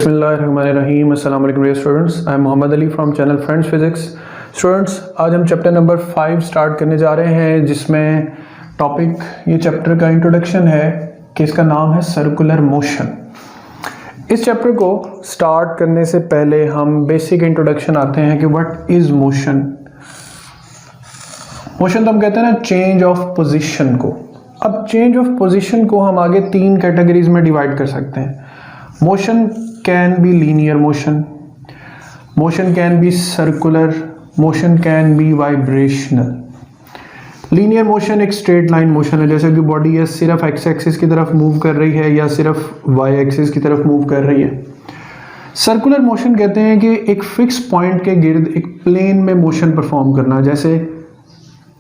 बिस्मिल्लाहिर्रहमानिर्रहीम। अस्सलाम वालेकुम dear students, I am Mohammad Ali from channel friends physics. Students, आज हम चैप्टर नंबर 5 स्टार्ट करने जा रहे हैं, जिसमें टॉपिक ये चैप्टर का इंट्रोडक्शन है कि इसका नाम है सर्कुलर मोशन। इस चैप्टर को स्टार्ट करने से पहले हम बेसिक इंट्रोडक्शन आते हैं कि व्हाट इज मोशन। मोशन तो हम कहते हैं ना चेंज ऑफ पोजीशन को। अब चेंज ऑफ पोजीशन को हम आगे 3 कैटेगरीज में डिवाइड कर सकते हैं। Motion can be linear motion, motion can be circular, motion can be vibrational. Linear motion एक स्ट्रेट लाइन मोशन है, जैसे कि बॉडी है सिर्फ एक्स एक्सिस की तरफ मूव कर रही है या सिर्फ वाई एक्सिस की तरफ मूव कर रही है। सर्कुलर मोशन कहते हैं कि एक फिक्स पॉइंट के गिर्द एक प्लेन में मोशन परफॉर्म करना, जैसे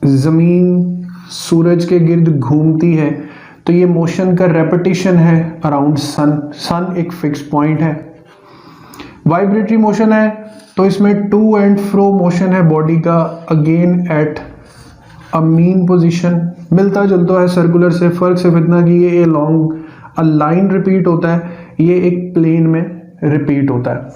ज़मीन सूरज के गिर्द घूमती है तो ये मोशन का रेपिटेशन है अराउंड सन। सन एक फिक्स पॉइंट है। वाइब्रेटरी मोशन है तो इसमें टू एंड फ्रो मोशन है बॉडी का, again at a mean position. मिलता जुलता है सर्कुलर से, फर्क सिर्फ इतना कि ये लॉन्ग अ लाइन रिपीट होता है, ये एक प्लेन में रिपीट होता है।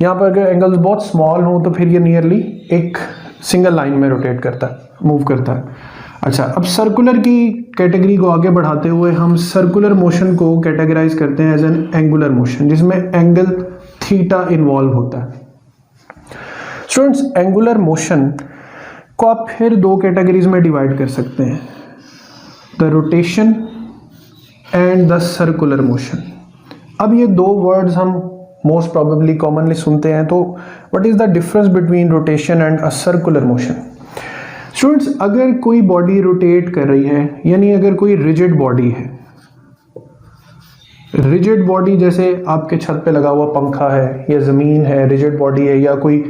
यहाँ पर अगर एंगल्स बहुत स्मॉल हो तो फिर ये नियरली एक सिंगल लाइन में रोटेट करता है, मूव करता है। अच्छा, अब सर्कुलर की कैटेगरी को आगे बढ़ाते हुए हम सर्कुलर मोशन को कैटेगराइज करते हैं एज एन एंगुलर मोशन, जिसमें एंगल थीटा इन्वॉल्व होता है। स्टूडेंट्स, एंगुलर मोशन को आप फिर 2 कैटेगरीज में डिवाइड कर सकते हैं, the rotation and the circular motion. अब ये 2 वर्ड्स हम मोस्ट प्रोबेबली कॉमनली सुनते हैं, तो what is the difference between rotation and a circular motion. Students, अगर कोई बॉडी रोटेट कर रही है, यानी अगर कोई रिजिड बॉडी है, रिजिड बॉडी जैसे आपके छत पे लगा हुआ पंखा है या ज़मीन है, रिजिड बॉडी है, या कोई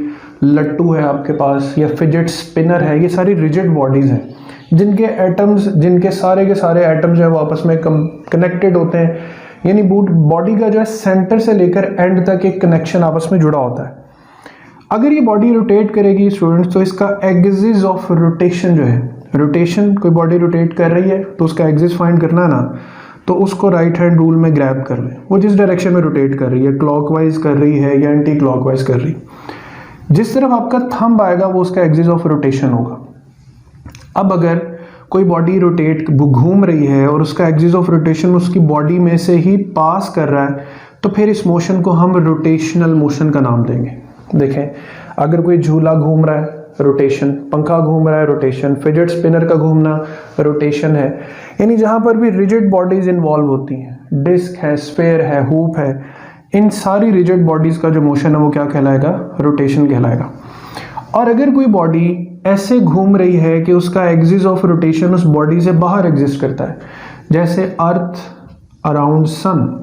लट्टू है आपके पास, या फिजेट स्पिनर है, ये सारी रिजिड बॉडीज़ हैं जिनके एटम्स, जिनके सारे के सारे एटम्स जो है वो आपस में कनेक्टेड होते हैं, यानी बॉडी का जो है सेंटर से लेकर एंड तक एक कनेक्शन आपस में जुड़ा होता है। अगर ये बॉडी रोटेट करेगी स्टूडेंट्स, तो इसका एक्सिस ऑफ रोटेशन जो है, रोटेशन कोई बॉडी रोटेट कर रही है तो उसका एक्सिस फाइंड करना है ना, तो उसको राइट हैंड रूल में ग्रैब कर लें। वो जिस डायरेक्शन में रोटेट कर रही है, क्लॉकवाइज कर रही है या एंटी क्लॉकवाइज कर रही, जिस तरफ आपका थंब आएगा वो उसका एक्सिस ऑफ रोटेशन होगा। अब अगर कोई बॉडी रोटेट घूम रही है और उसका एक्सिस ऑफ रोटेशन उसकी बॉडी में से ही पास कर रहा है, तो फिर इस मोशन को हम रोटेशनल मोशन का नाम देंगे। देखें, अगर कोई झूला घूम रहा है, रोटेशन, पंखा घूम रहा है, रोटेशन, फिजेट स्पिनर का घूमना रोटेशन है, यानी जहां पर भी रिजिड बॉडीज इन्वॉल्व होती हैं, डिस्क है, स्फेयर है, हुप है, इन सारी रिजिड बॉडीज का जो मोशन है वो क्या कहलाएगा, रोटेशन कहलाएगा। और अगर कोई बॉडी ऐसे घूम रही है कि उसका एक्सिस ऑफ रोटेशन उस बॉडी से बाहर एग्जिस्ट करता है, जैसे अर्थ अराउंड सन।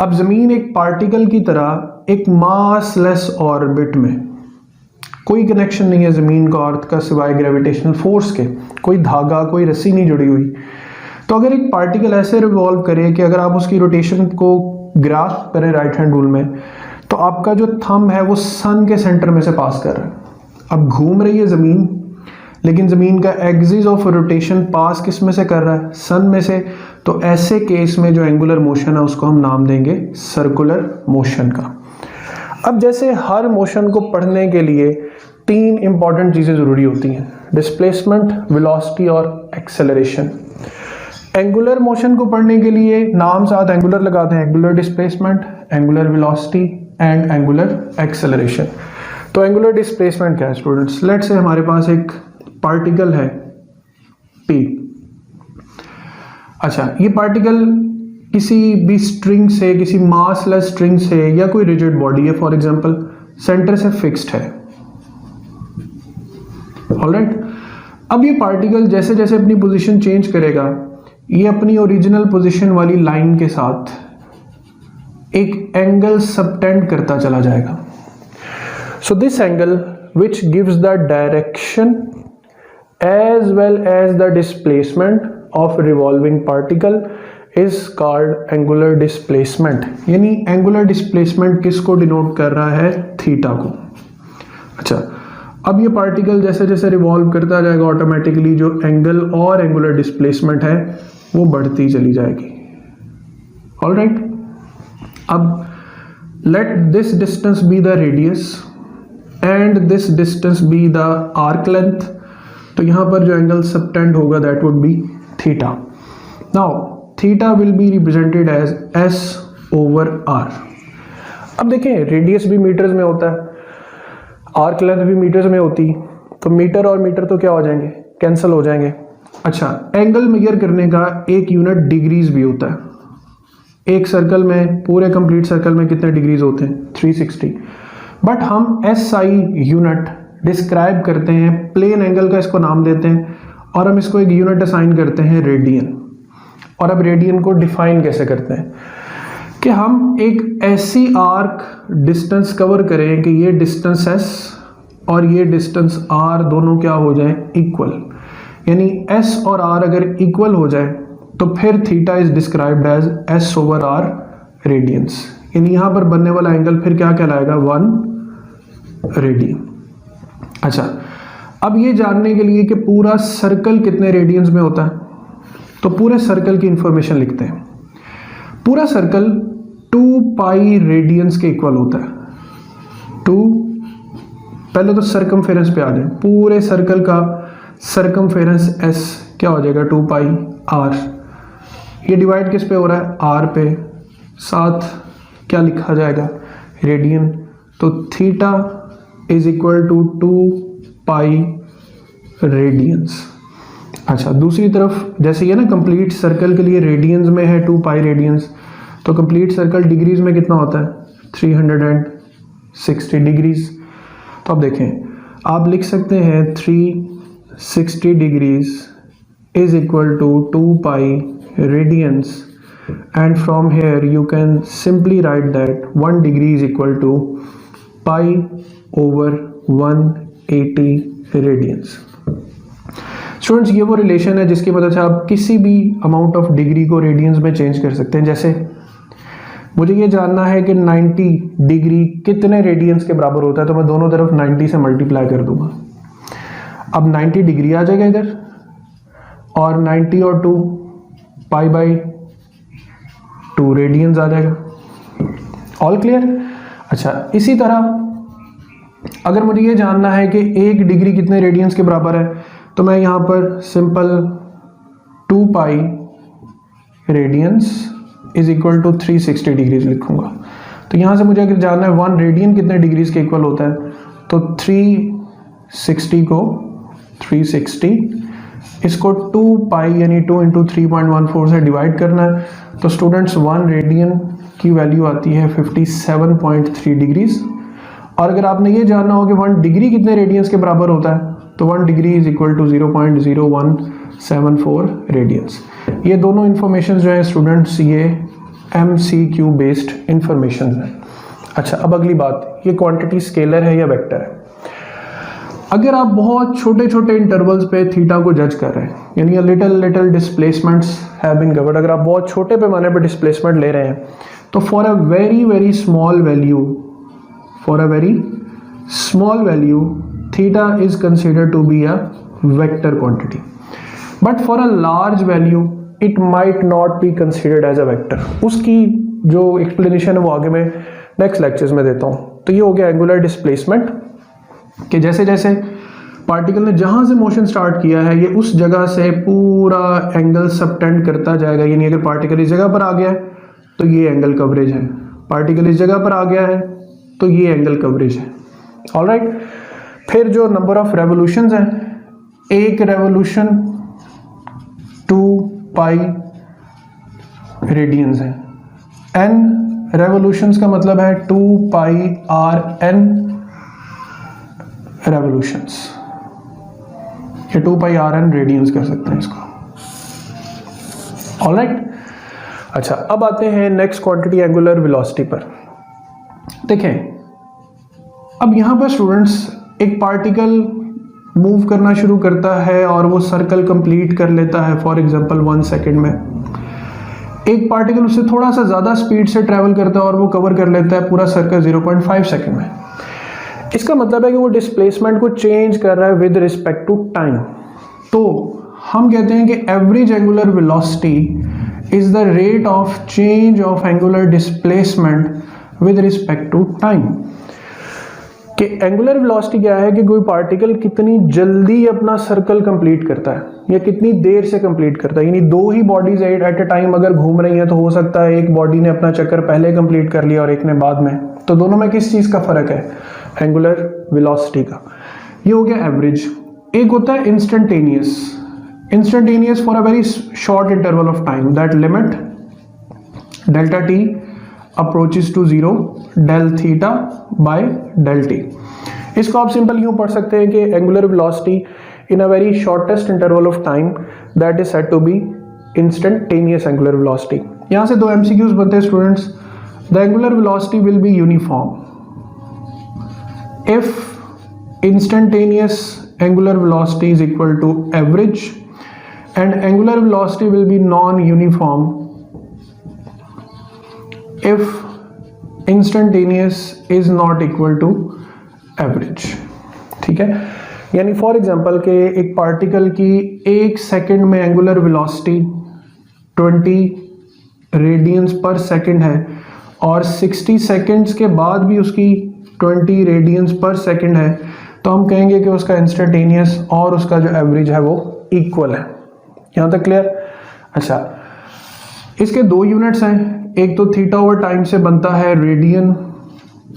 अब जमीन एक पार्टिकल की तरह एक मासलेस ऑर्बिट में, कोई कनेक्शन नहीं है जमीन का अर्थ का सिवाय ग्रेविटेशनल फोर्स के, कोई धागा, कोई रस्सी नहीं जुड़ी हुई। तो अगर एक पार्टिकल ऐसे रिवॉल्व करे कि अगर आप उसकी रोटेशन को ग्रास्प करें राइट हैंड रूल में, तो आपका जो थंब है वो सन के सेंटर में से पास कर रहा है। अब घूम रही है जमीन, लेकिन जमीन का एक्सिस ऑफ रोटेशन पास किस में से कर रहा है, सन में से। तो ऐसे केस में जो एंगुलर मोशन है उसको हम नाम देंगे सर्कुलर मोशन का। अब जैसे हर मोशन को पढ़ने के लिए 3 इंपॉर्टेंट चीजें जरूरी होती हैं, डिस्प्लेसमेंट, वेलोसिटी और एक्सेलरेशन। एंगुलर मोशन को पढ़ने के लिए नाम साथ एंगुलर लगाते हैं, angular displacement, angular velocity and angular acceleration. तो एंगुलर डिस्प्लेसमेंट क्या है स्टूडेंट्स, लेट्स से हमारे पास एक पार्टिकल है P। अच्छा, ये पार्टिकल किसी भी स्ट्रिंग से, किसी मासलेस स्ट्रिंग से या कोई रिजिड बॉडी है फॉर एग्जांपल, सेंटर से फिक्स्ड है। ऑलराइट, अब ये पार्टिकल जैसे जैसे अपनी पोजीशन चेंज करेगा, ये अपनी ओरिजिनल पोजीशन वाली लाइन के साथ एक एंगल सबटेंड करता चला जाएगा। So this angle which gives the direction as well as the displacement of revolving particle is called angular displacement। यानी angular displacement किसको डिनोट कर रहा है, थीटा को। अच्छा, अब ये पार्टिकल जैसे जैसे रिवॉल्व करता जाएगा, ऑटोमेटिकली जो एंगल और एंगुलर डिस्प्लेसमेंट है वो बढ़ती चली जाएगी। ऑलराइट, अब let this distance be the radius and this distance be the arc length, तो यहाँ पर जो एंगल सबटेंड होगा that would be theta. Now theta will be represented as s over r. अब देखें रेडियस भी मीटर्स में होता है, आर्क लेंथ भी मीटर्स में होती, तो मीटर और मीटर तो क्या हो जाएंगे, कैंसिल हो जाएंगे. अच्छा, एंगल मेजर करने का एक यूनिट डिग्रीज भी होता है. एक सर्कल में, पूरे कंप्लीट सर्कल में कितने डिग्रीज होते हैं, 360. बट हम SI यूनिट डिस्क्राइब करते हैं, प्लेन एंगल का इसको नाम देते हैं और हम इसको एक यूनिट असाइन करते हैं रेडियन. और अब रेडियन को डिफाइन कैसे करते हैं कि हम एक ऐसी आर्क डिस्टेंस कवर करें कि ये डिस्टेंस S और ये डिस्टेंस R दोनों क्या हो जाए, इक्वल. यानी S और R अगर इक्वल हो जाए तो फिर theta is described as S over R radians. यानी यहाँ पर बनने वाला एंगल फिर क्या कहलाएगा, 1 रेडियन. अच्छा, अब ये जानने के लिए कि पूरा सर्कल कितने रेडियंस में होता है, तो पूरे सर्कल की इंफॉर्मेशन लिखते हैं. पूरा सर्कल 2 पाई रेडियंस के इक्वल होता है. 2, पहले तो सर्कमफेरेंस पे आ जाए, पूरे सर्कल का सर्कमफेरेंस S क्या हो जाएगा, 2 पाई R. ये डिवाइड किस पे हो रहा है, R पे, साथ क्या लिखा जाएगा, रेडियन. तो theta is equal to 2 pi radians. अच्छा, दूसरी तरफ जैसे ये ना कंप्लीट सर्कल के लिए रेडियंस में है 2 पाई रेडियंस, तो कंप्लीट सर्कल डिग्रीज में कितना होता है, 360 डिग्रीज. तो अब देखें, आप लिख सकते हैं 360 degrees is equal to 2 pi radians, and from here you can simply write that 1 degree is equal to pi over 180 radians. Students, ये वो रिलेशन है जिसकी मदद से आप किसी भी अमाउंट ऑफ डिग्री को रेडियंस में चेंज कर सकते हैं. जैसे मुझे ये जानना है कि 90 डिग्री कितने रेडियंस के बराबर होता है, तो मैं दोनों तरफ 90 से मल्टीप्लाई कर दूंगा. अब 90 डिग्री आ जाएगा इधर, और 90 और 2 पाई बाई 2 रेडियंस आ जाएगा. All clear. अच्छा, इसी तरह अगर मुझे ये जानना है कि 1 डिग्री कितने रेडियंस के बराबर है, तो मैं यहाँ पर simple 2 pi radians is equal to 360 degrees लिखूंगा. तो यहाँ से मुझे अगर जानना है 1 रेडियन कितने डिग्रीज के इक्वल होता है, तो 360 को 360 इसको 2 पाई यानी 2 इंटू 3.14 से डिवाइड करना है. तो स्टूडेंट्स 1 रेडियन की वैल्यू आती है 57.3 डिग्रीज. और अगर आपने ये जानना हो कि 1 डिग्री कितने रेडियंस के बराबर होता है, तो 1 degree is equal to 0.0174 radians. ये दोनों इंफॉर्मेशन जो है स्टूडेंट्स, ये MCQ बेस्ड इंफॉर्मेशन है. अच्छा, अब अगली बात, ये क्वांटिटी स्केलर है या वेक्टर है. अगर आप बहुत छोटे छोटे इंटरवल्स पे थीटा को जज कर रहे हैं, यानी little displacements have been covered, अगर आप बहुत छोटे पैमाने पे डिस्प्लेसमेंट ले रहे हैं, तो for a very small value theta is considered to be a vector quantity. But for a large value it might not be considered as a vector. उसकी जो एक्सप्लेनेशन है वो आगे मैं नेक्स्ट लेक्चर्स में देता हूँ. तो ये हो गया एंगुलर डिस्प्लेसमेंट, कि जैसे जैसे पार्टिकल ने जहां से मोशन स्टार्ट किया है, ये उस जगह से पूरा एंगल सबटेंड करता जाएगा. यानी अगर पार्टिकल इस जगह पर आ गया है तो ये एंगल कवरेज है, पार्टिकल इस जगह पर आ गया है तो ये एंगल कवरेज है. ऑलराइट, फिर जो नंबर ऑफ रेवोल्यूशंस हैं, एक रेवोल्यूशन 2 पाई रेडियंस है. n रेवोल्यूशंस का मतलब है 2 पाई RN रेवोल्यूशंस. ये 2 पाई RN रेडियंस कर सकते हैं इसको. ऑलराइट. अच्छा, अब आते हैं नेक्स्ट क्वांटिटी एंगुलर वेलोसिटी पर. देखें, अब यहां पर स्टूडेंट्स एक पार्टिकल मूव करना शुरू करता है और वो सर्कल कंप्लीट कर लेता है, फॉर एग्जांपल 1 सेकेंड में. एक पार्टिकल उससे थोड़ा सा ज्यादा स्पीड से ट्रेवल करता है और वो कवर कर लेता है पूरा सर्कल 0.5 सेकेंड में. इसका मतलब है कि वो डिस्प्लेसमेंट को चेंज कर रहा है विद रिस्पेक्ट टू टाइम. तो हम कहते हैं कि average angular velocity is the rate of change of angular displacement with respect to time. कि एंगुलर वेलोसिटी क्या है कि कोई पार्टिकल कितनी जल्दी अपना सर्कल कंप्लीट करता है या कितनी देर से कंप्लीट करता है। यानी दो ही बॉडीज एट अ टाइम अगर घूम रही हैं तो हो सकता है एक बॉडी ने अपना चक्कर पहले कंप्लीट कर लिया और एक ने बाद में, तो दोनों में किस चीज का फर्क है? एंगुलर वेलोसिटी का। ये हो गया एवरेज। एक होता है instantaneous. Instantaneous for a very short interval of time, that limit delta T approaches to zero del theta by del t। इसको आप सिंपल यूं पढ़ सकते हैं कि angular velocity in a very shortest interval of time that is said to be instantaneous angular velocity. यहां से दो एमसीक्यूज बनते हैं students. The angular velocity will be uniform if instantaneous angular velocity is equal to average and angular velocity will be non uniform if instantaneous is not equal to average। ठीक है, यानी for example के एक particle की एक second में angular velocity 20 radians पर second है और 60 सेकंड्स के बाद भी उसकी 20 रेडियंस पर सेकंड है, तो हम कहेंगे कि उसका इंस्टेंटेनियस और उसका जो एवरेज है वो इक्वल है। यहाँ तक क्लियर? अच्छा, इसके दो यूनिट्स हैं, एक तो थीटा ओवर टाइम से बनता है रेडियन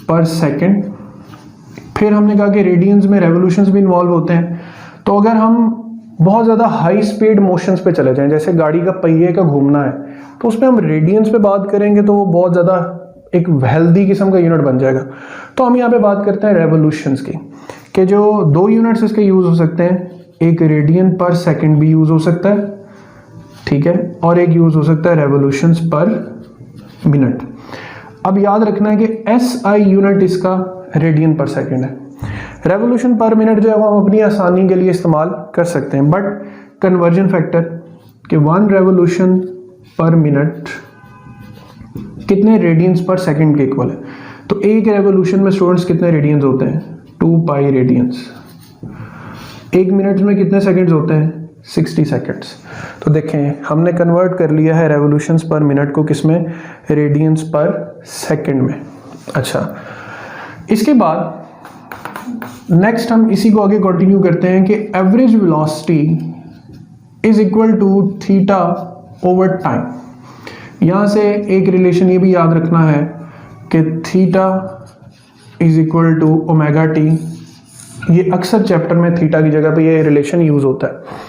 पर सेकंड। फिर हमने कहा कि रेडियंस में रेवोल्यूशंस भी इन्वॉल्व होते हैं, तो अगर हम बहुत ज़्यादा हाई स्पीड मोशंस पे चले जाएं, जैसे गाड़ी का पहिए का घूमना है, तो उसमें हम रेडियंस पे बात करेंगे तो वो बहुत ज़्यादा एक हेल्दी किस्म का यूनिट बन जाएगा। तो हम यहाँ पे बात करते हैं रेवोल्यूशंस की, कि जो दो यूनिट्स इसके यूज़ हो सकते हैं, एक रेडियन पर सेकेंड भी यूज़ हो सकता है, ठीक है, और एक यूज़ हो सकता है रेवोल्यूशंस पर मिनट। अब याद रखना है कि SI यूनिट इसका रेडियन पर सेकंड है। रेवोल्यूशन पर मिनट जो है वो हम अपनी आसानी के लिए इस्तेमाल कर सकते हैं, बट कन्वर्जन फैक्टर कि 1 रेवोल्यूशन पर मिनट कितने रेडियंस पर सेकंड के इक्वल है। तो एक रेवोल्यूशन में स्टूडेंट्स कितने रेडियंस होते हैं? 2 पाई रेडियंस। एक मिनट में कितने सेकंड्स होते हैं? 60 सेकंड्स। तो देखें हमने कन्वर्ट कर लिया है रेवोल्यूशंस पर मिनट को किसमें? रेडियंस पर सेकंड में। अच्छा, इसके बाद नेक्स्ट हम इसी को आगे कंटिन्यू करते हैं कि average velocity is equal to theta over time. यहां से एक रिलेशन ये भी याद रखना है कि theta is equal to omega T. ये अक्सर चैप्टर में थीटा की जगह पे ये रिलेशन यूज होता है।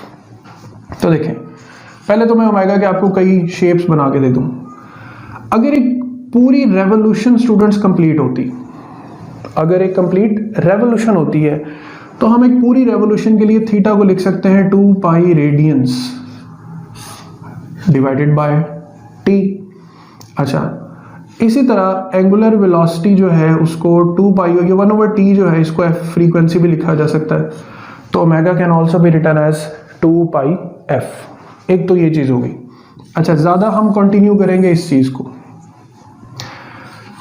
तो देखें, पहले तो मैं ओमेगा के आपको कई शेप्स बना के दे दूं। अगर एक पूरी रेवोल्यूशन स्टूडेंट्स कंप्लीट होती, अगर एक कंप्लीट रेवोल्यूशन होती है, तो हम एक पूरी रेवोल्यूशन के लिए थीटा को लिख सकते हैं 2 pi radians divided bye T. अच्छा, इसी तरह एंगुलर वेलोसिटी जो है उसको 2 पाई हो गया 1 ओवर टी जो है, इसको एफ फ्रीक्वेंसी भी लिखा जा सकता है। तो omega can also be written as 2 pi F. एक तो ये चीज होगी। अच्छा, ज्यादा हम कंटिन्यू करेंगे इस चीज को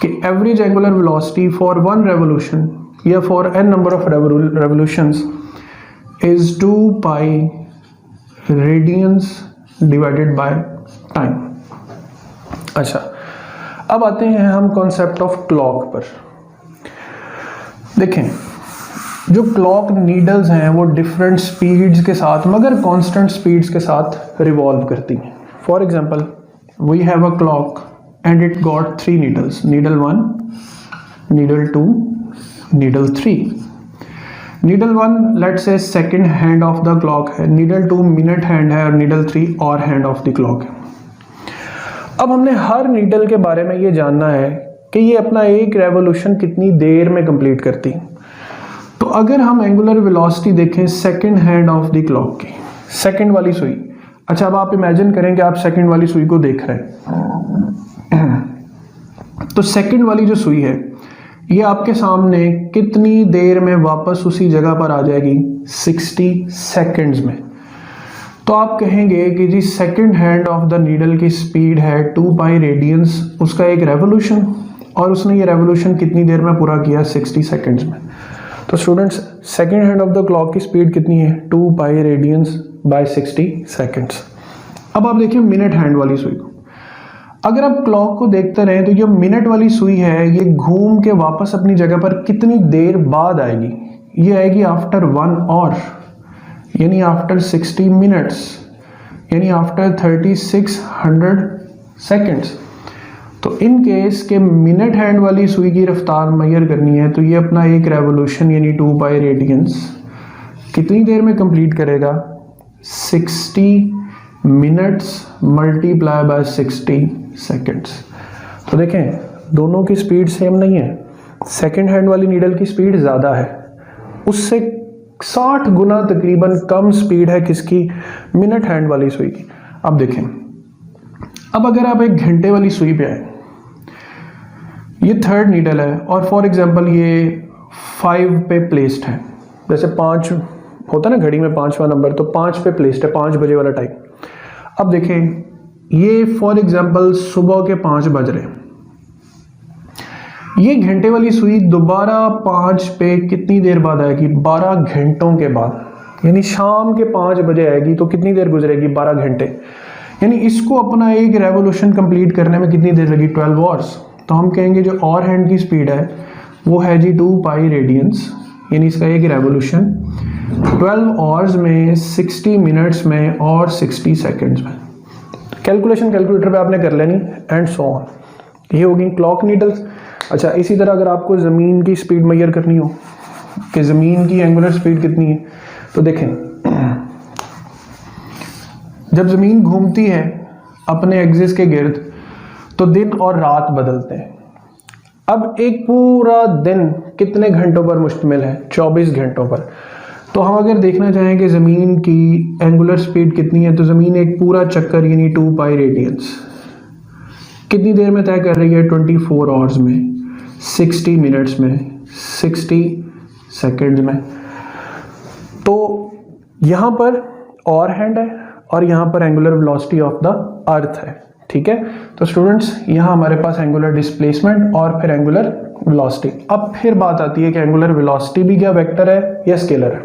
कि average angular velocity for 1 revolution या for n number of revolutions is 2 pi radians divided by time. अच्छा, अब आते हैं हम कॉन्सेप्ट ऑफ क्लॉक पर। देखें, जो क्लॉक नीडल्स हैं वो डिफरेंट स्पीड्स के साथ मगर कांस्टेंट स्पीड्स के साथ रिवॉल्व करती हैं। For example, we have a clock and it got 3 needles, needle 1, needle 2, needle 3। Needle 1 let's say second hand of the clock है, नीडल 2 मिनट हैंड है और नीडल 3 और हैंड ऑफ द क्लॉक है। अब हमने हर नीडल के बारे में ये जानना है कि ये अपना एक रेवोल्यूशन कितनी देर में कंप्लीट करती है। तो अगर हम एंगुलर वेलोसिटी देखें second hand of the clock की, सेकंड वाली सुई। अच्छा, अब आप इमेजिन करें कि आप सेकंड वाली सुई को देख रहे हैं, तो सेकंड वाली जो सुई है ये आपके सामने कितनी देर में वापस उसी जगह पर आ जाएगी? 60 सेकंड्स में। तो आप कहेंगे कि जी second hand of the needle की स्पीड है 2 पाई रेडियंस, उसका एक रेवोल्यूशन, और उसने ये रेवोल्यूशन कितनी देर में पूरा किया? 60 सेकंड्स में। तो students, second hand of the clock की स्पीड कितनी है? 2 पाई रेडियंस बाय 60 सेकंड्स। अब आप देखिए मिनट हैंड वाली सुई को। अगर आप क्लॉक को देखते रहें तो जो मिनट वाली सुई है ये घूम के वापस अपनी जगह पर कितनी देर बाद आएगी, ये आएगी आफ्टर 1 आवर, यानी आफ्टर 60 मिनट्स, यानी आफ्टर 3600 सेकेंड्स। तो इन केस के मिनट हैंड वाली सुई की रफ्तार मेजर करनी है तो ये अपना एक रेवोल्यूशन यानी 2 पाई रेडियंस कितनी देर में कंप्लीट करेगा, 60 मिनट्स मल्टीप्लाई बाय 60 सेकेंड्स। तो देखें दोनों की स्पीड सेम नहीं है, सेकेंड हैंड वाली नीडल की स्पीड ज़्यादा है, उससे 60 गुना तकरीबन कम स्पीड है किसकी, मिनट हैंड वाली सुई की। अब देखें, अब अगर आप एक घंटे वाली सुई पे आए, ये थर्ड नीडल है और फॉर एग्जांपल ये 5 पे प्लेस्ड है, जैसे 5 होता है ना घड़ी में 5वां नंबर, तो 5 पे प्लेस्ड है, 5 बजे वाला टाइम। अब देखें ये फॉर एग्जांपल सुबह के 5 बज रहे हैं, ये घंटे वाली सुई दोबारा 5 पे कितनी देर बाद आएगी, 12 घंटों के बाद, यानी शाम के 5 बजे आएगी तो कितनी देर गुजरेगी, 12 घंटे, यानी इसको अपना एक रेवोल्यूशन कंप्लीट करने में कितनी देर लगी, 12 आवर्स। तो हम कहेंगे जो और हैंड की स्पीड है वो है जी 2 पाई रेडियंस, यानी इसका एक रेवोल्यूशन 12 आवर्स में, 60 मिनट्स में और 60 सेकेंड्स में। कैलकुलेशन कैलकुलेटर पे आपने कर लेनी एंड सो ऑन। ये होगी क्लॉक नीडल्स। अच्छा, इसी तरह अगर आपको ज़मीन की स्पीड मेजर करनी हो कि ज़मीन की एंगुलर स्पीड कितनी है, तो देखें जब ज़मीन घूमती है अपने एक्सिस के गिर्द तो दिन और रात बदलते हैं। अब एक पूरा दिन कितने घंटों पर मुश्तमिल है, 24 घंटों पर। तो हम अगर देखना चाहें कि ज़मीन की एंगुलर स्पीड कितनी है, तो ज़मीन एक पूरा चक्कर यानी 2 पाई रेडियंस कितनी देर में तय कर रही है, 24 आवर्स में, 60 मिनट्स में, 60 सेकेंड्स में। तो यहाँ पर और हैंड है और यहाँ पर angular velocity of the earth है, ठीक है। तो स्टूडेंट्स यहाँ हमारे पास एंगुलर डिस्प्लेसमेंट और फिर एंगुलर वेलोसिटी। अब फिर बात आती है कि एंगुलर वेलोसिटी भी क्या वेक्टर है या स्केलर है।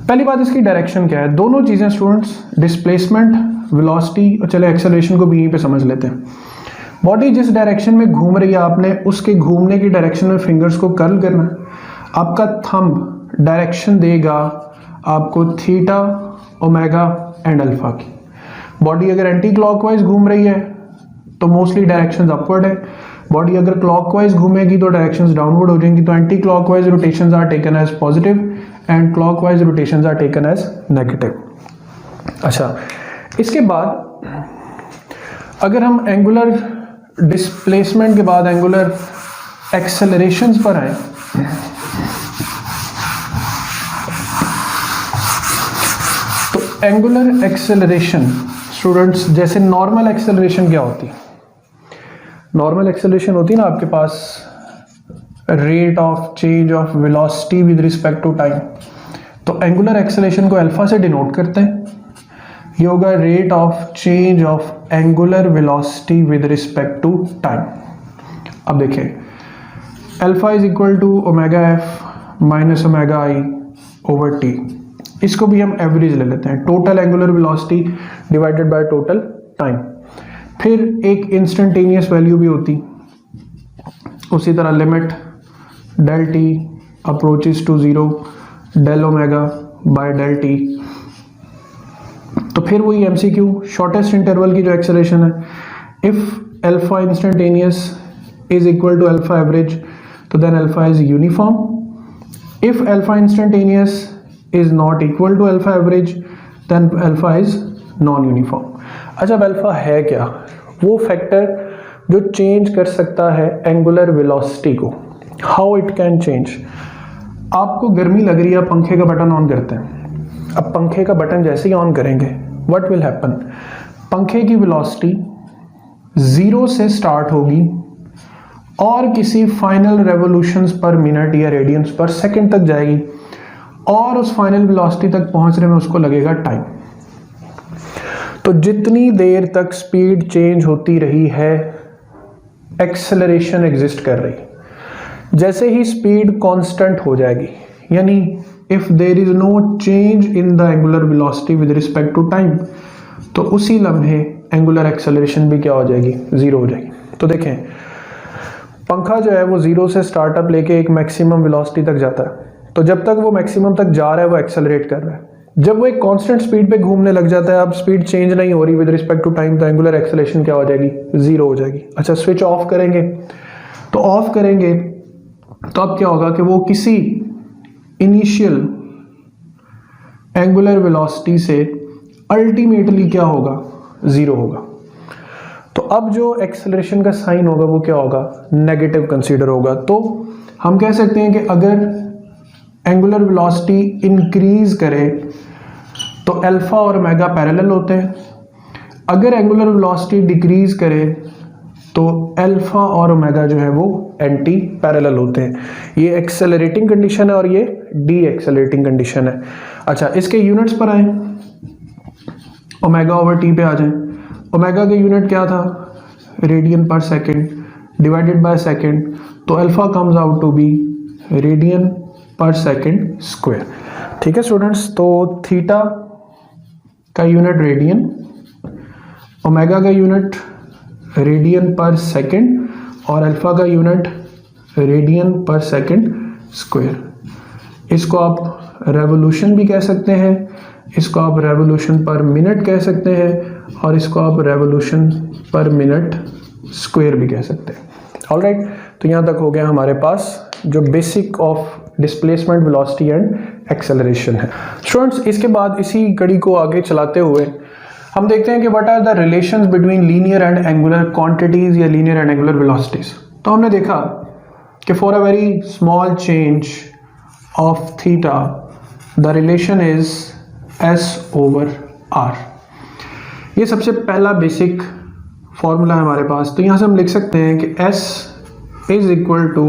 पहली बात इसकी डायरेक्शन क्या है, दोनों चीजें स्टूडेंट्स, डिस्प्लेसमेंट, वेलोसिटी, और चले एक्सेलरेशन को भी यहीं पे समझ लेते हैं। बॉडी जिस डायरेक्शन में घूम रही है आपने उसके घूमने की डायरेक्शन में फिंगर्स को कर्ल करना है। आपका थंब डायरेक्शन देगा आपको थीटा, ओमेगा एंड अल्फा की। बॉडी अगर एंटी क्लॉकवाइज घूम रही है तो मोस्टली डायरेक्शंस अपवर्ड है, बॉडी अगर क्लॉकवाइज घूमेगी तो डायरेक्शंस डाउनवर्ड हो जाएंगी। तो anti clockwise rotations are taken as positive and clockwise rotations are taken as negative. अच्छा, इसके बाद अगर हम एंगुलर डिस्प्लेसमेंट के बाद एंगुलर एक्सेलरेशंस पर आए, तो एंगुलर एक्सेलरेशन स्टूडेंट्स, जैसे नॉर्मल एक्सेलरेशन क्या होती है, नॉर्मल एक्सेलरेशन होती है ना आपके पास rate of change of velocity with respect to time. तो एंगुलर एक्सेलरेशन को अल्फा से डिनोट करते हैं, ये होगा rate of change of angular velocity with respect to time. अब देखिए alpha is equal to omega F minus omega I over T. इसको भी हम एवरेज ले लेते हैं, total angular velocity divided by total time. फिर एक इंस्टेंटेनियस वैल्यू भी होती, उसी तरह limit del t approaches to 0 del omega by del t. तो फिर वही एमसीक्यू, शॉर्टेस्ट इंटरवल की जो एक्सेलरेशन है, if alpha instantaneous is equal to alpha average तो then alpha is uniform. If alpha instantaneous is not equal to alpha average then alpha is non uniform. अच्छा, अब alpha है क्या, वो factor जो चेंज कर सकता है एंगुलर वेलोसिटी को। हाउ इट कैन चेंज, आपको गर्मी लग रही है, पंखे का बटन ऑन करते हैं। अब पंखे का बटन जैसे ही ऑन करेंगे व्हाट विल हैपन, पंखे की वेलोसिटी 0 से स्टार्ट होगी और किसी फाइनल रेवोल्यूशंस पर मिनट या रेडियंस पर सेकंड तक जाएगी और उस फाइनल वेलोसिटी तक पहुंचने में उसको लगेगा टाइम। तो जितनी देर तक स्पीड चेंज होती रही है एक्सेलरेशन एग्जिस्ट कर रही। जैसे ही स्पीड कांस्टेंट हो जाएगी, यानी if there is no change in the angular velocity with respect to time, तो उसी लम्हे एंगुलर एक्सेलरेशन भी क्या हो जाएगी, ज़ीरो हो जाएगी। तो देखें पंखा जो है वो ज़ीरो से स्टार्टअप लेके एक मैक्सिमम वेलोसिटी तक जाता है, तो जब तक वो मैक्सिमम तक जा रहा है वो एक्सेलरेट कर रहा है। जब वो एक कांस्टेंट स्पीड पे घूमने लग जाता है, अब स्पीड चेंज नहीं हो रही विद रिस्पेक्ट टू टाइम, तो एंगुलर एक्सेलरेशन क्या हो जाएगी, ज़ीरो हो जाएगी। अच्छा स्विच ऑफ करेंगे, तो ऑफ करेंगे तो अब क्या होगा कि वो किसी इनिशियल एंगुलर वेलोसिटी से अल्टीमेटली क्या होगा, ज़ीरो होगा। तो अब जो एक्सेलरेशन का साइन होगा वो क्या होगा, नेगेटिव कंसीडर होगा। तो हम कह सकते हैं कि अगर एंगुलर वेलोसिटी इंक्रीज करे तो अल्फा और ओमेगा पैरेलल होते हैं, अगर एंगुलर वेलोसिटी डिक्रीज करे तो अल्फा और ओमेगा जो है वो एंटी पैरेलल होते हैं। ये एक्सेलरेटिंग कंडीशन है और ये डी एक्सेलरेटिंग कंडीशन है। अच्छा इसके यूनिट्स पर आए, ओमेगा ओवर टी पे आ जाएं। ओमेगा के यूनिट क्या था, radian per second divided by second, तो alpha comes out to be radian per second square. ठीक है स्टूडेंट्स, तो थीटा का यूनिट रेडियन, ओमेगा का यूनिट रेडियन पर सेकेंड और अल्फा का unit radian per second square. इसको आप रेवोल्यूशन भी कह सकते हैं, इसको आप रेवोल्यूशन पर मिनट कह सकते हैं और इसको आप रेवोल्यूशन पर मिनट स्क्वायर भी कह सकते हैं। ऑलराइट, तो यहाँ तक हो गया हमारे पास जो basic of displacement, velocity and acceleration है। स्टूडेंट्स इसके बाद इसी कड़ी को आगे चलाते हुए हम देखते हैं कि what are the relations between linear and angular quantities या लीनियर एंड एंगुलर वेलोसिटीज। तो हमने देखा कि for a very small change of theta the relation is s over r. ये सबसे पहला बेसिक फॉर्मूला है हमारे पास। तो यहाँ से हम लिख सकते हैं कि s is equal to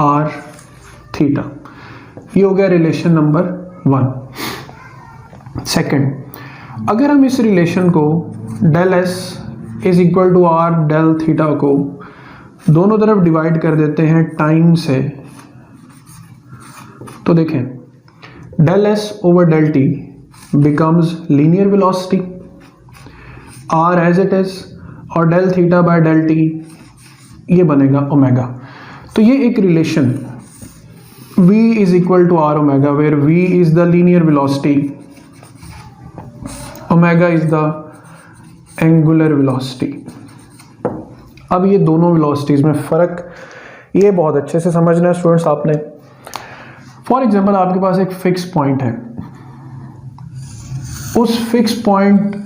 are theta. ये हो गया रिलेशन नंबर 1। सेकंड, अगर हम इस रिलेशन को del s is equal to r del theta को दोनों तरफ डिवाइड कर देते हैं टाइम से, तो देखें del S over del T becomes linear velocity R as it is, और del theta by del T ये बनेगा ओमेगा। तो ये एक relation v is equal to r omega where v is the linear velocity, omega is the angular velocity। अब ये दोनों velocities में फ़र्क ये बहुत अच्छे से समझना है स्टूडेंट्स आपने। फॉर एग्जांपल आपके पास एक फिक्स पॉइंट है, उस फिक्स पॉइंट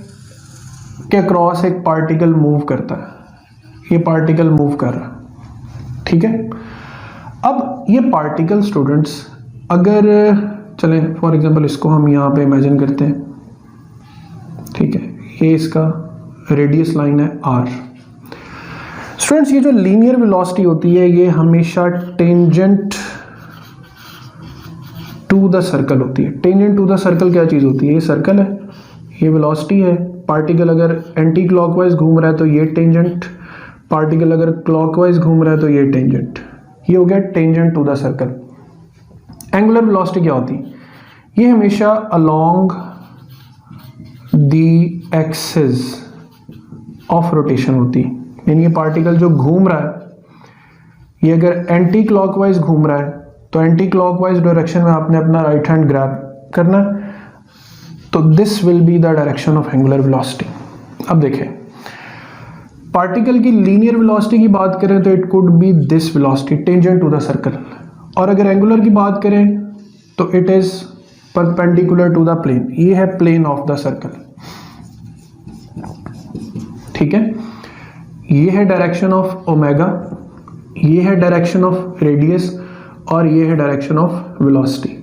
के अक्रॉस एक पार्टिकल मूव करता है, ये पार्टिकल मूव कर रहा है, ठीक है। अब ये पार्टिकल स्टूडेंट्स अगर चलें फॉर एग्जांपल इसको हम यहाँ पे इमेजिन करते हैं, ठीक है, ये इसका रेडियस लाइन है r। स्टूडेंट्स ये जो लीनियर वेलोसिटी होती है ये हमेशा टेंजेंट टू द सर्कल होती है। टेंजेंट टू द सर्कल क्या चीज़ होती है, ये सर्कल है, ये वेलोसिटी है। पार्टिकल अगर एंटी क्लॉकवाइज घूम रहा है तो ये टेंजेंट, पार्टिकल अगर क्लॉकवाइज घूम रहा है तो ये टेंजेंट। ये हो गया tangent to the circle. Angular velocity क्या होती है, ये हमेशा along the axis of rotation होती है। यानी ये पार्टिकल जो घूम रहा है ये अगर एंटी क्लॉकवाइज घूम रहा है तो एंटी क्लॉकवाइज डायरेक्शन में आपने अपना राइट हैंड ग्रैब करना है, तो this will be the direction of angular velocity. अब देखें पार्टिकल की लीनियर वेलोसिटी की बात करें तो it could be this velocity tangent to the circle, और अगर एंगुलर की बात करें तो it is perpendicular to the plane, ये है प्लेन ऑफ द सर्कल, ठीक है। ये है डायरेक्शन ऑफ ओमेगा, ये है डायरेक्शन ऑफ रेडियस और ये है direction of velocity.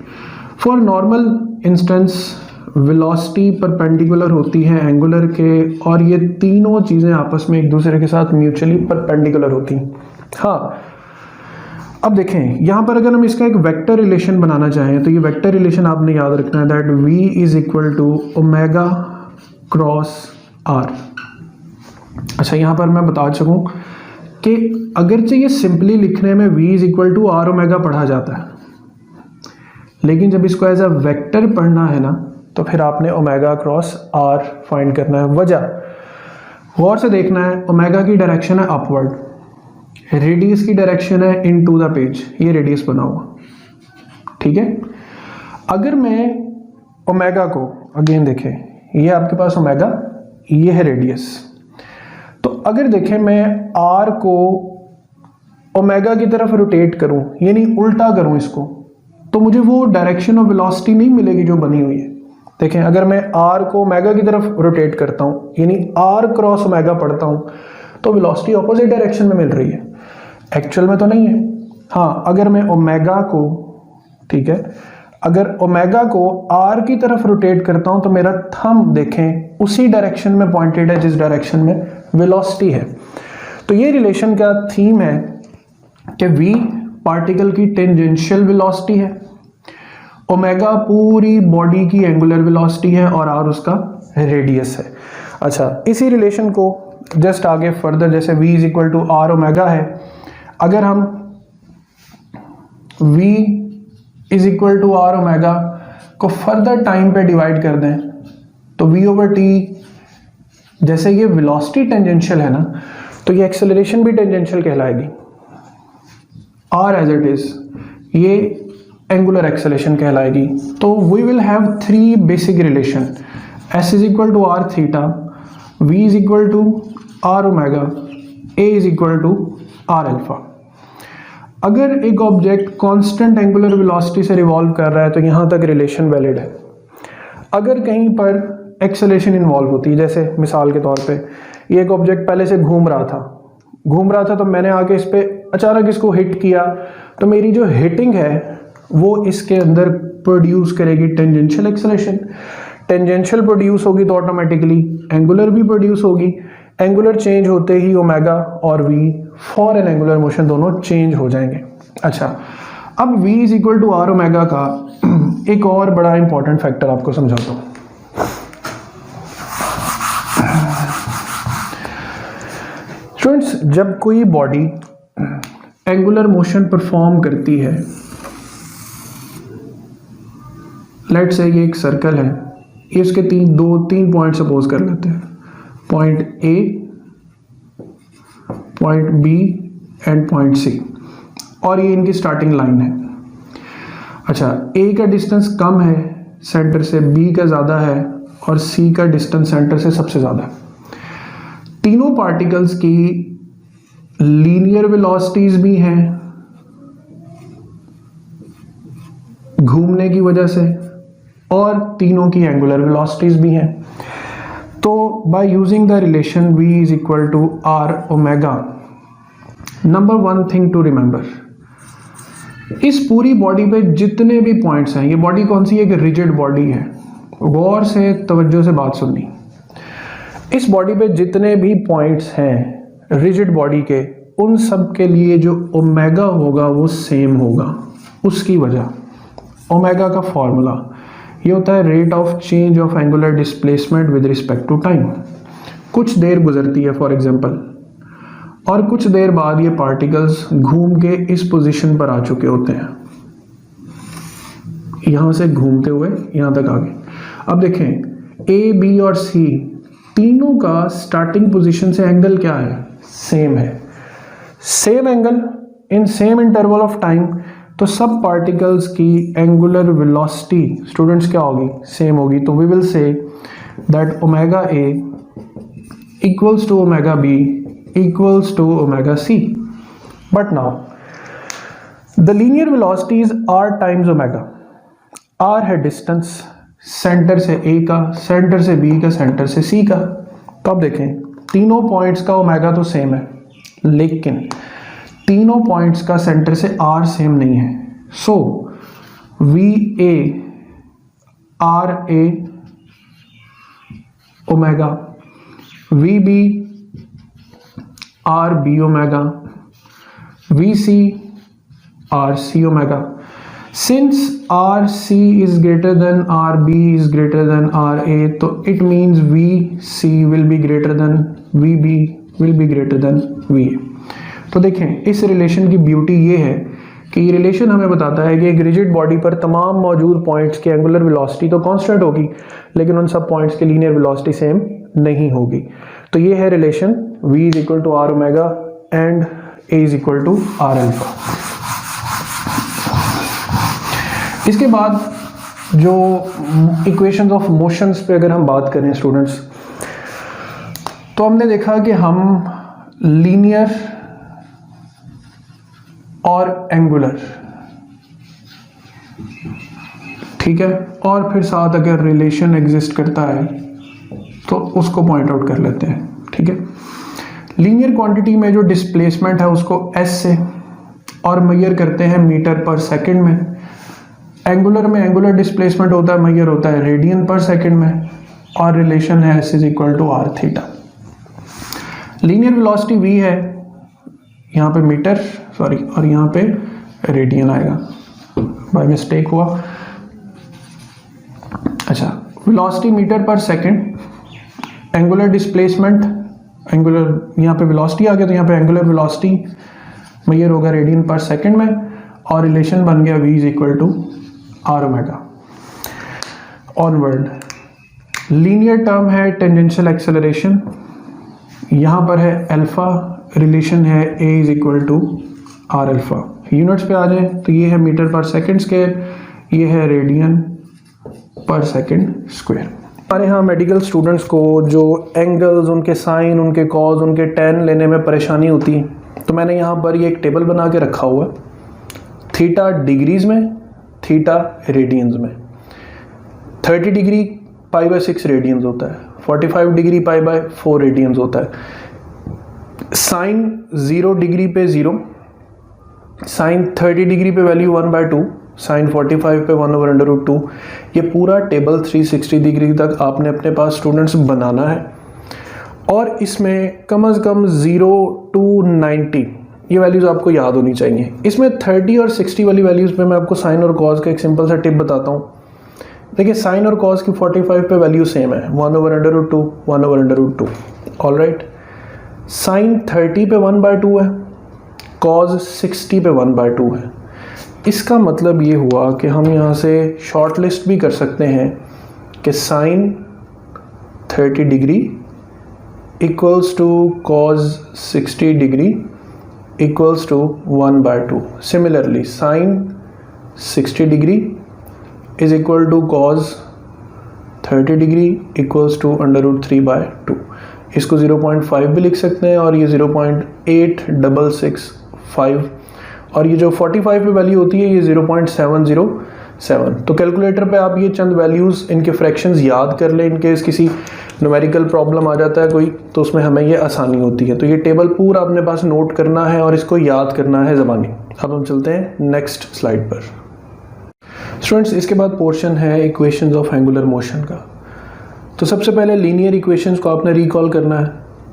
For normal instance velocity perpendicular होती है एंगुलर के, और ये तीनों चीज़ें आपस में एक दूसरे के साथ म्यूचुअली परपेंडिकुलर होती हैं। हाँ, अब देखें यहाँ पर अगर हम इसका एक वेक्टर रिलेशन बनाना चाहें तो ये वेक्टर रिलेशन आपने याद रखना है that v is equal to omega cross r। अच्छा यहाँ पर मैं बता सकूँ कि अगरचे ये सिंपली लिखने में v is equal to r omega पढ़ा जाता है, लेकिन जब इसको एज अ वेक्टर पढ़ना है ना तो फिर आपने ओमेगा क्रॉस r फाइंड करना है। वजह गौर से देखना है, ओमेगा की डायरेक्शन है अपवर्ड, रेडियस की डायरेक्शन है इनटू द पेज, ये रेडियस बना हुआ, ठीक है। अगर मैं ओमेगा को अगेन देखें, ये आपके पास ओमेगा, ये है रेडियस, तो अगर देखें मैं आर को ओमेगा की तरफ रोटेट करूं, यानी उल्टा करूं इसको, तो मुझे वो डायरेक्शन ऑफ वेलोसिटी नहीं मिलेगी जो बनी हुई है। देखें, अगर मैं आर को ओमेगा की तरफ रोटेट करता हूं, यानी आर क्रॉस ओमेगा पढ़ता हूं, तो वेलोसिटी ऑपोजिट डायरेक्शन में मिल रही है, एक्चुअल में तो नहीं है। हाँ, अगर मैं ओमेगा को, ठीक है, अगर ओमेगा को आर की तरफ रोटेट करता हूं तो मेरा थंब देखें उसी डायरेक्शन में पॉइंटेड है जिस डायरेक्शन में वेलोसिटी है। तो ये रिलेशन का थीम है कि v पार्टिकल की टेंजेंशियल वेलोसिटी है, ओमेगा पूरी बॉडी की एंगुलर वेलोसिटी है और r उसका रेडियस है। अच्छा, इसी रिलेशन को जस्ट आगे फर्दर, जैसे v is equal to are omega है, अगर हम v is equal to are omega को फर्दर टाइम पे डिवाइड कर दें तो v ओवर टी, जैसे ये वेलोसिटी टेंजेंशियल है ना, तो ये एक्सेलरेशन भी टेंजेंशियल कहलाएगी, r एज इट इज, ये एंगुलर एक्सेलरेशन कहलाएगी। तो we will have three basic relation, s is equal to are theta, v is equal to are omega, a is equal to are alpha. अगर एक object constant angular velocity से revolve कर रहा है तो यहाँ तक रिलेशन वैलिड है। अगर कहीं पर एक्सेलरेशन इन्वॉल्व होती है, जैसे मिसाल के तौर पे ये एक ऑब्जेक्ट पहले से घूम रहा था तो मैंने आके इस पे अचानक इसको हिट किया, तो मेरी जो हिटिंग है वो इसके अंदर प्रोड्यूस करेगी टेंजेंशियल एक्सेलरेशन। टेंजेंशियल प्रोड्यूस होगी तो ऑटोमेटिकली एंगुलर भी प्रोड्यूस होगी। एंगुलर चेंज होते ही ओमेगा और v for an angular motion दोनों चेंज हो जाएंगे। अच्छा, अब v is equal to are omega का एक और बड़ा इंपॉर्टेंट फैक्टर आपको समझाता हूँ। स्टूडेंट्स, जब कोई बॉडी एंगुलर मोशन परफॉर्म करती है, लेट्स से ये एक सर्कल है, ये उसके तीन पॉइंट सपोज कर लेते हैं, point A, point B and point C, और ये इनकी स्टार्टिंग लाइन है। अच्छा, ए का डिस्टेंस कम है सेंटर से, बी का ज़्यादा है और सी का डिस्टेंस सेंटर से सबसे ज़्यादा है। तीनों पार्टिकल्स की लीनियर वेलोसिटीज भी हैं घूमने की वजह से, और तीनों की एंगुलर वेलोसिटीज भी हैं। तो by using the relation v is equal to are omega, number one thing to remember, इस पूरी बॉडी पे जितने भी पॉइंट्स हैं, ये बॉडी कौन सी है? एक रिजिड बॉडी है। गौर से तवज्जो से बात सुननी, इस बॉडी पे जितने भी पॉइंट्स हैं रिजिड बॉडी के, उन सब के लिए जो ओमेगा होगा वो सेम होगा। उसकी वजह, ओमेगा का फॉर्मूला ये होता है rate of change of angular displacement with respect to time. कुछ देर गुजरती है फॉर एग्जांपल, और कुछ देर बाद ये पार्टिकल्स घूम के इस पोजीशन पर आ चुके होते हैं, यहां से घूमते हुए यहां तक आ गए। अब देखें, ए, बी और सी तीनों का स्टार्टिंग पोजीशन से एंगल क्या है? सेम है, same angle in same interval of time. तो सब पार्टिकल्स की एंगुलर वेलोसिटी स्टूडेंट्स क्या होगी? सेम होगी। तो we will say that omega A equals to omega B equals to omega C. But now the linear velocities r times omega. R है distance center से A का, centre से B का, centre से सी का। तो अब देखें, तीनों पॉइंट्स का ओमेगा तो सेम है, लेकिन तीनों पॉइंट्स का सेंटर से आर सेम नहीं है। So v A r A omega, v B r B omega, v C r C omega. Since RC is greater than RB is greater than RA, तो it means VC will be greater than VB will be greater than VA। तो देखें, इस relation की beauty ये है कि ये relation हमें बताता है कि एक रिजिड बॉडी पर तमाम मौजूद पॉइंट्स की एंगुलर वेलोसिटी तो कांस्टेंट होगी, लेकिन उन सब पॉइंट्स की लीनियर वेलोसिटी सेम नहीं होगी। तो ये है relation v is equal to are omega and a is equal to are alpha. इसके बाद जो इक्वेशंस ऑफ मोशंस पे अगर हम बात करें स्टूडेंट्स, तो हमने देखा कि हम लीनियर और एंगुलर, ठीक है, और फिर साथ अगर रिलेशन एग्जिस्ट करता है तो उसको पॉइंट आउट कर लेते हैं, ठीक है। लीनियर क्वांटिटी में जो डिस्प्लेसमेंट है उसको s से और मेजर करते हैं मीटर पर सेकंड में। एंगुलर में एंगुलर डिस्प्लेसमेंट होता है, मेजर होता है रेडियन पर सेकंड में, और रिलेशन है s is equal to are theta. Linear velocity v है, यहाँ पे मीटर सॉरी, और यहाँ पे रेडियन आएगा, बाय मिस्टेक हुआ। अच्छा, velocity meter per second, angular displacement, angular यहाँ पे वेलोसिटी आ गया तो यहाँ पे एंगुलर वेलोसिटी मेजर होगा रेडियन पर सेकंड में, और रिलेशन बन गया v is equal to are omega. Onward linear term है टेंजेंशियल एक्सेलरेशन, यहाँ पर है अल्फा, रिलेशन है a is equal to are alpha. Units पे आ जाए तो ये है मीटर पर सेकंड स्क्वायर, ये है रेडियन पर सेकंड स्क्वायर। हमारे यहाँ मेडिकल स्टूडेंट्स को जो एंगल्स, उनके साइन, उनके कॉज, उनके टेन लेने में परेशानी होती है, तो मैंने यहाँ पर ये एक टेबल बना के रखा हुआ है, थीटा डिग्रीज में, थीटा रेडियंस में। 30 डिग्री पाई बाय 6 रेडियंस होता है, 45 डिग्री पाई बाय 4 रेडियंस होता है। साइन 0 डिग्री पे 0, साइन 30 डिग्री पे वैल्यू 1/2, साइन 45 पे 1/√2। ये पूरा टेबल 360 डिग्री तक आपने अपने पास स्टूडेंट्स बनाना है, और इसमें कम से कम 0 to 90 ये वैल्यूज़ आपको याद होनी चाहिए। इसमें 30 और 60 वाली वैल्यूज़ पे मैं आपको साइन और कॉज का एक सिंपल सा टिप बताता हूँ। देखिए, साइन और कॉज की 45 पे वैल्यू सेम है, 1/√2, 1/√2। ऑल राइट, साइन 30 पे 1/2 है, कॉज 60 पे 1/2 है। इसका मतलब ये हुआ कि हम यहाँ से शॉर्ट लिस्ट भी कर सकते हैं कि sine 30 degree equals to cos 60 degree equals to 1/2। Similarly sine 60 degree is equal to cos 30 degree equals to √3/2। इसको 0.5 भी लिख सकते हैं, और ये 0.8665, और ये जो 45 पे वैल्यू होती है ये 0.707। तो कैलकुलेटर पे आप ये चंद वैल्यूज़, इनके फ्रैक्शंस याद कर लें, इनके किसी न्यूमेरिकल प्रॉब्लम आ जाता है कोई, तो उसमें हमें ये आसानी होती है। तो ये टेबल पूरा अपने पास नोट करना है और इसको याद करना है ज़बानी। अब हम चलते हैं नेक्स्ट स्लाइड पर। स्टूडेंट्स, इसके बाद पोर्शन है इक्वेशंस ऑफ एंगुलर मोशन का। तो सबसे पहले लीनियर इक्वेशंस को आपने रिकॉल करना है,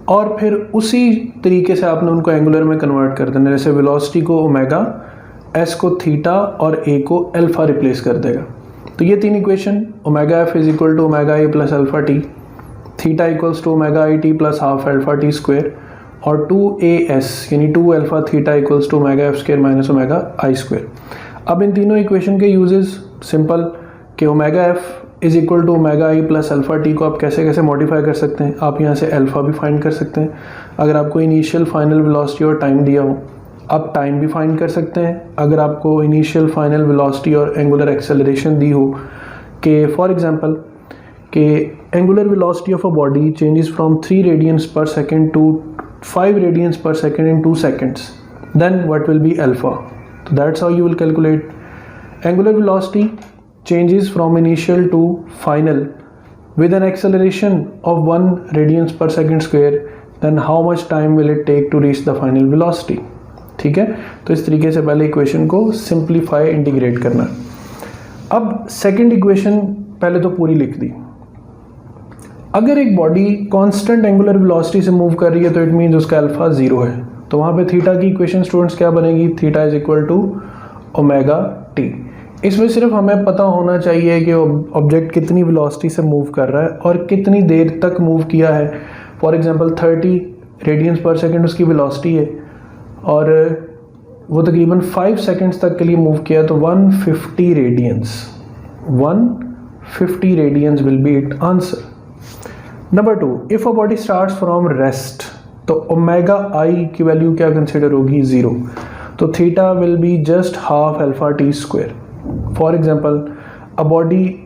और फिर उसी तरीके से आपने उनको एंगुलर में कन्वर्ट कर देना। जैसे वेलोसिटी को ओमेगा, एस को थीटा और ए को अल्फा रिप्लेस कर देगा। तो ये तीन equation, omega f is equal to omega a plus alpha t, theta equals to omega i t plus half alpha t square, और 2as यानी 2 alpha theta equals to omega f square minus omega i square. अब इन तीनों equation के uses simple कि omega f is equal to omega i plus alpha t को आप कैसे कैसे मॉडिफाई कर सकते हैं। आप यहाँ से अल्फा भी फाइंड कर सकते हैं। अगर आपको इनिशियल फाइनल वेलोसिटी और टाइम दिया हो, आप टाइम भी फाइंड कर सकते हैं। अगर आपको इनिशियल फाइनल वेलोसिटी और एंगुलर एक्सेलरेशन दी हो, कि फॉर एग्जांपल कि angular velocity of a body changes from 3 radians per second to 5 radians per second in 2 seconds, then what will be alpha? So that's how you will calculate angular velocity changes from initial to final with an acceleration of 1 radians per second square, then how much time will it take to reach the final velocity? ठीक है, तो इस तरीके से पहले equation को simplify integrate करना। अब सेकंड इक्वेशन पहले तो पूरी लिख दी। अगर एक बॉडी कांस्टेंट एंगुलर वेलोसिटी से मूव कर रही है तो इट मींस उसका अल्फा 0 है, तो वहाँ पे थीटा की इक्वेशन स्टूडेंट्स क्या बनेगी? Theta is equal to omega t. इसमें सिर्फ हमें पता होना चाहिए कि ऑब्जेक्ट कितनी वेलोसिटी से मूव कर रहा है और कितनी देर तक मूव किया है। फॉर एग्जांपल 30 रेडियंस पर सेकंड उसकी वेलोसिटी है और वो तकरीबन 5 सेकेंड्स तक के लिए मूव किया तो 150 radians, 150 radians will be it answer. Number 2, if a body starts from rest तो ओमेगा आई की वैल्यू क्या कंसिडर होगी? 0। तो theta will be just half alpha t square. For example, a body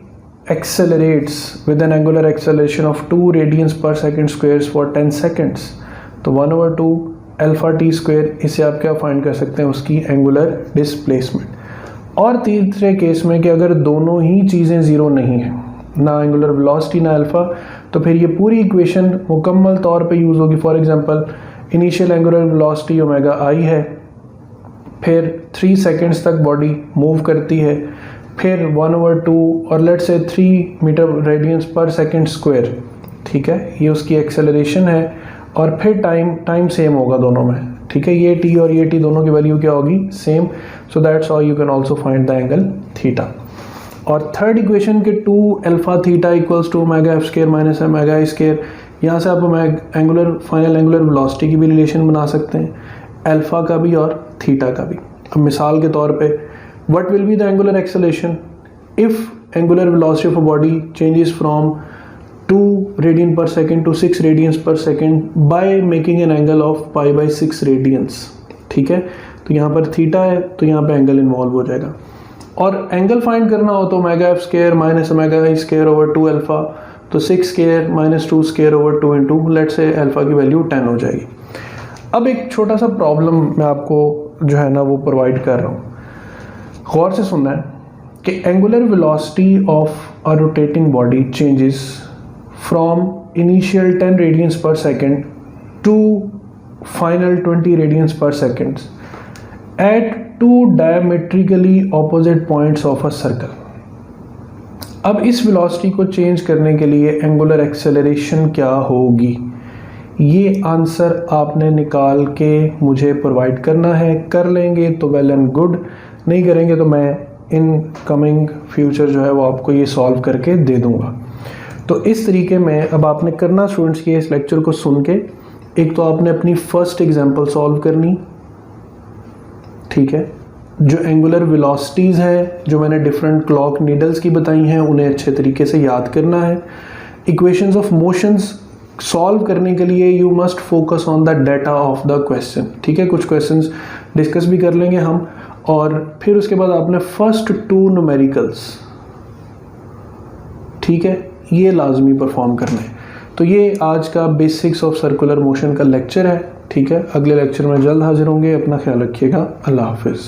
accelerates with an angular acceleration of 2 radians per second squares for 10 seconds, तो 1/2 alpha t square, इसे आप क्या find कर सकते हैं? उसकी एंगुलर डिस्प्लेसमेंट। और तीसरे केस में कि अगर दोनों ही चीज़ें ज़ीरो नहीं हैं, ना एंगुलर वेलोसिटी ना अल्फा, तो फिर ये पूरी इक्वेशन मुकम्मल तौर पे यूज़ होगी। For example, initial angular velocity omega आई है, फिर 3 सेकेंड्स तक बॉडी मूव करती है, फिर 1/2 और let's say 3 meter radians per second square, ठीक है, ये उसकी एक्सेलरेशन है। और फिर टाइम सेम होगा दोनों में, ठीक है, ये टी और ये टी दोनों की वैल्यू क्या होगी? Same. So that's how you can also find the angle theta. और थर्ड इक्वेशन के 2 alpha theta equals to omega f square minus omega i square, यहाँ से आप एंगुलर फाइनल एंगुलर वेलोसिटी की भी रिलेशन बना सकते हैं, अल्फा का भी और थीटा का भी। अब मिसाल के तौर पे, what will be the angular acceleration if angular velocity of a body changes from 2 radian per second to 6 radians per second by making an angle of pi by 6 radians, ठीक है। तो यहाँ पर थीटा है तो यहाँ पे एंगल इन्वॉल्व हो जाएगा। और एंगल फाइंड करना हो तो omega f square minus omega i square over 2 alpha, तो 6 square minus 2 square over 2 into let's say alpha की वैल्यू 10 हो जाएगी। अब एक छोटा सा प्रॉब्लम मैं आपको जो है ना वो प्रोवाइड कर रहा हूँ, गौर से सुनना है कि angular velocity of a rotating body changes from initial 10 radians per second to final 20 radians per second at 2 diametrically opposite points of a circle. अब इस वेलोसिटी को चेंज करने के लिए एंगुलर एक्सेलरेशन क्या होगी, ये आंसर आपने निकाल के मुझे प्रोवाइड करना है। कर लेंगे तो वेल एंड गुड, नहीं करेंगे तो मैं इन कमिंग फ्यूचर जो है वो आपको ये सॉल्व करके दे दूंगा। तो इस तरीके में अब आपने करना स्टूडेंट्स की इस लेक्चर को सुन के, एक तो आपने अपनी फर्स्ट एग्जांपल सॉल्व करनी, ठीक है, जो एंगुलर वेलोसिटीज़ है जो मैंने डिफरेंट क्लॉक नीडल्स की बताई हैं उन्हें अच्छे तरीके से याद करना है। इक्वेशंस ऑफ मोशंस सॉल्व करने के लिए you must focus on the data of the question, ठीक है, कुछ क्वेश्चंस डिस्कस भी कर लेंगे हम। और फिर उसके बाद आपने फर्स्ट 2 न्यूमेरिकल्स, ठीक है, ये लाजमी परफॉर्म करना है। तो ये आज का बेसिक्स ऑफ सर्कुलर मोशन का लेक्चर है, ठीक है। अगले लेक्चर में जल्द हाजिर होंगे, अपना ख्याल रखिएगा, अल्लाह हाफिज़।